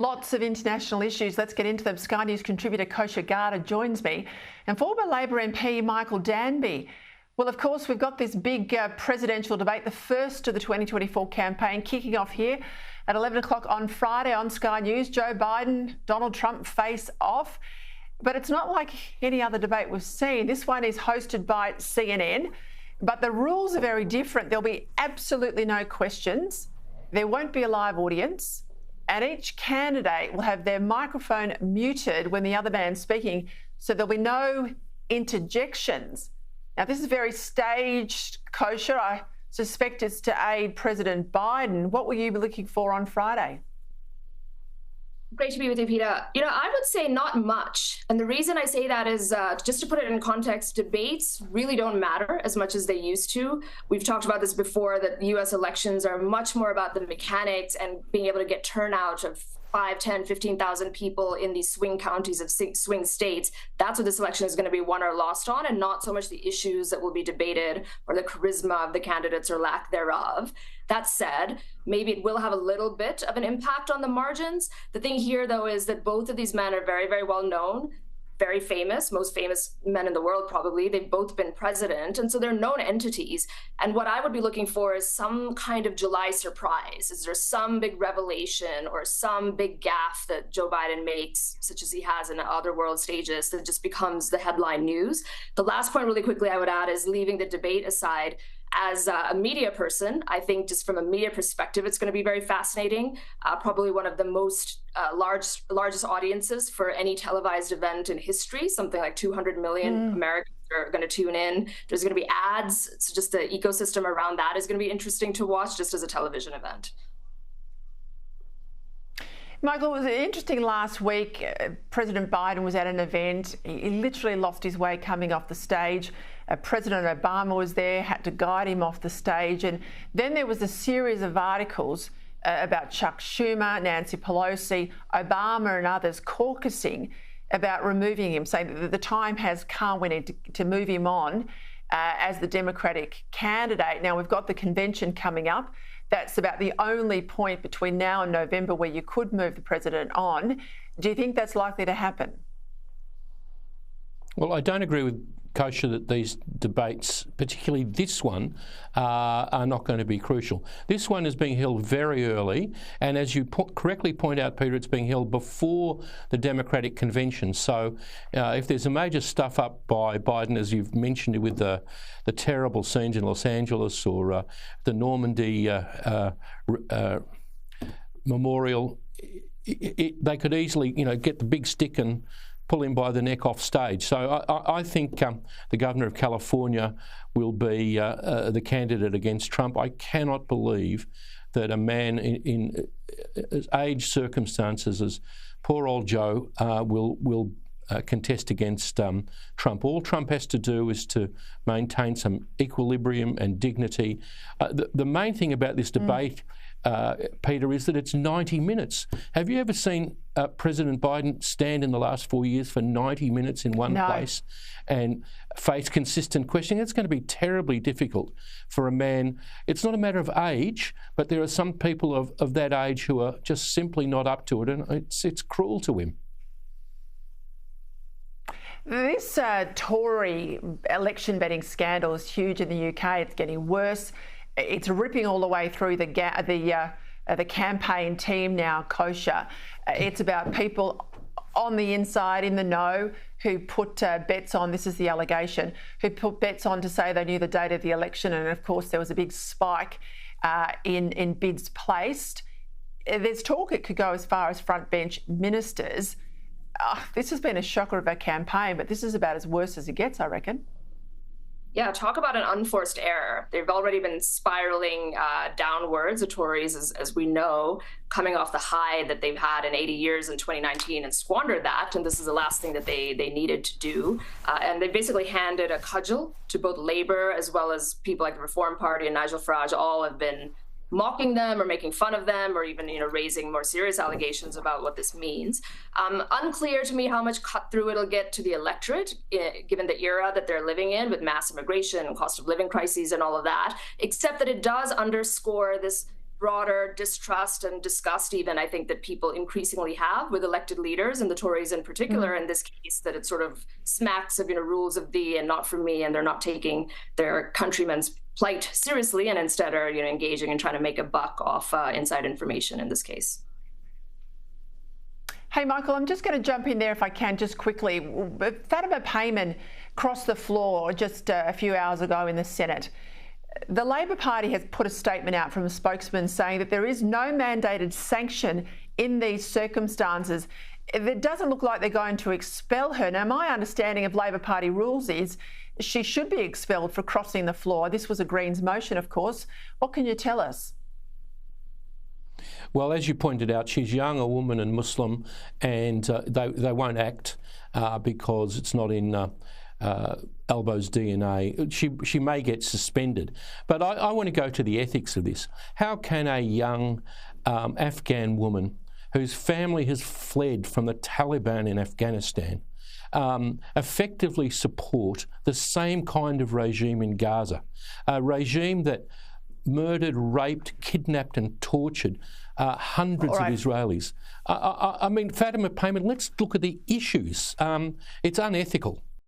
Lots of international issues. Let's get into them. Sky News contributor Kosha Garda joins me. And former Labor MP Michael Danby. Well, of course, we've got this big presidential debate, the first of the 2024 campaign, kicking off here at 11 o'clock on Friday on Sky News. Joe Biden, Donald Trump face off. But it's not like any other debate we've seen. This one is hosted by CNN, but the rules are very different. There'll be absolutely no questions. There won't be a live audience. And each candidate will have their microphone muted when the other man's speaking, so there'll be no interjections. Now, this is very staged, Kosha. I suspect it's to aid President Biden. What will you be looking for on Friday? Great to be with you, Peta. I would say not much. And the reason I say that is just to put it in context, debates really don't matter as much as they used to. We've talked about this before, that U.S. elections are much more about the mechanics and being able to get turnout of 5, 10, 15,000 people in these swing counties of swing states. That's what this election is going to be won or lost on, and not so much the issues that will be debated or the charisma of the candidates or lack thereof. That said, maybe it will have a little bit of an impact on the margins. The thing here, though, is that both of these men are very, very well known, very famous, most famous men in the world, probably. They've both been president, and so they're known entities. And what I would be looking for is some kind of July surprise. Is there some big revelation or some big gaffe that Joe Biden makes, such as he has in other world stages, that just becomes the headline news? The last point really quickly I would add is, leaving the debate aside, as a media person, I think just from a media perspective, it's going to be very fascinating. Probably one of the most largest audiences for any televised event in history. Something like 200 million Americans are going to tune in. There's going to be ads. It's just the ecosystem around that is going to be interesting to watch just as a television event. Michael, it was interesting last week. President Biden was at an event. He literally lost his way coming off the stage. President Obama was there, had to guide him off the stage. And then there was a series of articles about Chuck Schumer, Nancy Pelosi, Obama and others caucusing about removing him, saying that the time has come. We need to move him on as the Democratic candidate. Now, we've got the convention coming up. That's about the only point between now and November where you could move the president on. Do you think that's likely to happen? Well, I don't agree with Kosha that these debates, particularly this one, are not going to be crucial. This one is being held very early, and as you correctly point out, Peter, it's being held before the Democratic convention. So if there's a major stuff up by Biden, as you've mentioned with the terrible scenes in Los Angeles or the Normandy memorial, they could easily, get the big stick and pull him by the neck off stage. So I think the governor of California will be the candidate against Trump. I cannot believe that a man in age circumstances as poor old Joe will contest against Trump. All Trump has to do is to maintain some equilibrium and dignity. The main thing about this debate, Peter, is that it's 90 minutes. Have you ever seen President Biden stand in the last 4 years for 90 minutes in one place and face consistent questioning? It's going to be terribly difficult for a man. It's not a matter of age, but there are some people of that age who are just simply not up to it, and it's cruel to him. This Tory election betting scandal is huge in the UK. It's getting worse. It's ripping all the way through the campaign team now, Kosha. It's about people on the inside, in the know, who put bets on, this is the allegation, who put bets on to say they knew the date of the election. And of course, there was a big spike in bids placed. There's talk it could go as far as front bench ministers. This has been a shocker of a campaign, but this is about as worse as it gets, I reckon. Yeah, talk about an unforced error. They've already been spiraling downwards, the Tories, as we know, coming off the high that they've had in 80 years in 2019 and squandered that. And this is the last thing that they needed to do. And they basically handed a cudgel to both Labor as well as people like the Reform Party and Nigel Farage. All have been mocking them or making fun of them or even, raising more serious allegations about what this means. Unclear to me how much cut through it'll get to the electorate, given the era that they're living in with mass immigration and cost of living crises and all of that, except that it does underscore this broader distrust and disgust even, I think, that people increasingly have with elected leaders, and the Tories in particular in this case, that it sort of smacks of, rules of thee and not from me, and they're not taking their countrymen's plight seriously and instead are, engaging and trying to make a buck off inside information in this case. Hey, Michael, I'm just going to jump in there if I can, just quickly. Fatima Payman crossed the floor just a few hours ago in the Senate. The Labor Party has put a statement out from a spokesman saying that there is no mandated sanction in these circumstances. It doesn't look like they're going to expel her. Now, my understanding of Labor Party rules is she should be expelled for crossing the floor. This was a Greens motion, of course. What can you tell us? Well, as you pointed out, she's young, a woman and Muslim, and they won't act because it's not in Albo's DNA. She may get suspended. But I want to go to the ethics of this. How can a young Afghan woman whose family has fled from the Taliban in Afghanistan effectively support the same kind of regime in Gaza, a regime that murdered, raped, kidnapped and tortured hundreds of Israelis? I mean, Fatima Payman, let's look at the issues. It's unethical.